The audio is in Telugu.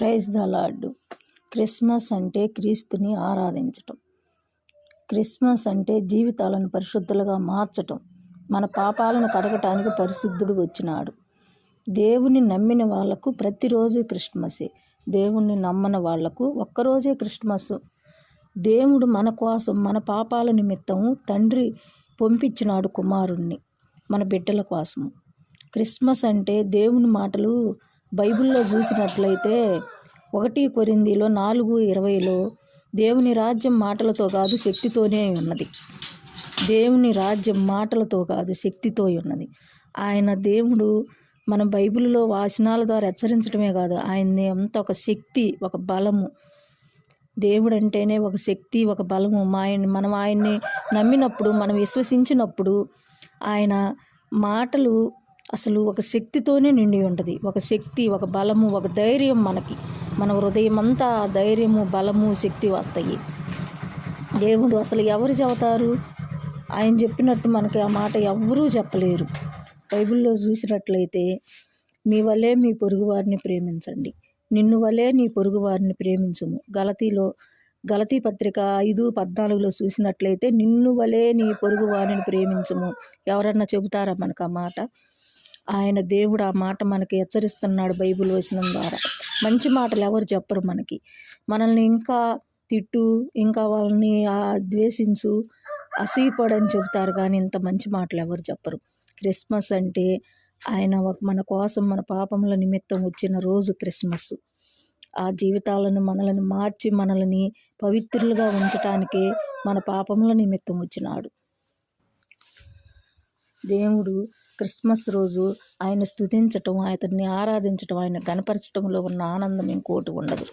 Praise the lord. క్రిస్మస్ అంటే క్రీస్తుని ఆరాధించటం. క్రిస్మస్ అంటే జీవితాలను పరిశుద్ధులుగా మార్చటం. మన పాపాలను కడగటానికి పరిశుద్ధుడు వచ్చినాడు. దేవుని నమ్మిన వాళ్లకు ప్రతిరోజు క్రిస్మసే. దేవుణ్ణి నమ్మని వాళ్లకు ఒక్కరోజే క్రిస్మస్. దేవుడు మన కోసం, మన పాపాల నిమిత్తము తండ్రి పంపించినాడు కుమారుణ్ణి మన బిడ్డల కోసము. క్రిస్మస్ అంటే దేవుని మాటలు బైబిల్లో చూసినట్లయితే 1 కొరింథీలో 4:20 దేవుని రాజ్యం మాటలతో కాదు శక్తితోనే ఉన్నది. దేవుని రాజ్యం మాటలతో కాదు శక్తితో ఉన్నది. ఆయన దేవుడు మన బైబిల్లో వాచనాల ద్వారా హెచ్చరించడమే కాదు, ఆయన్ని అంత ఒక శక్తి, ఒక బలము. దేవుడు అంటేనే ఒక శక్తి, ఒక బలము. మనం ఆయన్ని నమ్మినప్పుడు, మనం విశ్వసించినప్పుడు ఆయన మాటలు అసలు ఒక శక్తితోనే నిండి ఉంటుంది. ఒక శక్తి, ఒక బలము, ఒక ధైర్యం మనకి. మన హృదయం అంతా ధైర్యము, బలము, శక్తి వస్తాయి. దేవుడు అసలు ఎవరు చెబుతారు? ఆయన చెప్పినట్టు మనకి ఆ మాట ఎవ్వరూ చెప్పలేరు. బైబిల్లో చూసినట్లయితే మీ వలే మీ పొరుగువారిని ప్రేమించండి, నిన్ను వలే నీ పొరుగువారిని ప్రేమించుము. గలతీ పత్రిక 5:14 చూసినట్లయితే నిన్ను వలే నీ పొరుగువారిని ప్రేమించుము. ఎవరన్నా చెబుతారా మనకు ఆ మాట? ఆయన దేవుడు ఆ మాట మనకి హెచ్చరిస్తున్నాడు బైబిల్ వచనం ద్వారా. మంచి మాటలు ఎవరు చెప్పరు మనకి. మనల్ని ఇంకా తిట్టు, ఇంకా వాళ్ళని ద్వేషించు, అసూయపడని చెబుతారు, కానీ ఇంత మంచి మాటలు ఎవరు చెప్పరు. క్రిస్మస్ అంటే ఆయన మన కోసం, మన పాపముల నిమిత్తం వచ్చిన రోజు క్రిస్మస్. ఆ జీవితాలను మనల్ని మార్చి మనల్ని పవిత్రులుగా ఉంచటానికే మన పాపముల నిమిత్తం వచ్చినాడు దేవుడు. క్రిస్మస్ రోజు ఆయన స్తుతించటం, ఆయన్ని ఆరాధించటం, ఆయన కనపరచటంలో ఉన్న ఆనందం ఇంకోటి ఉండదు.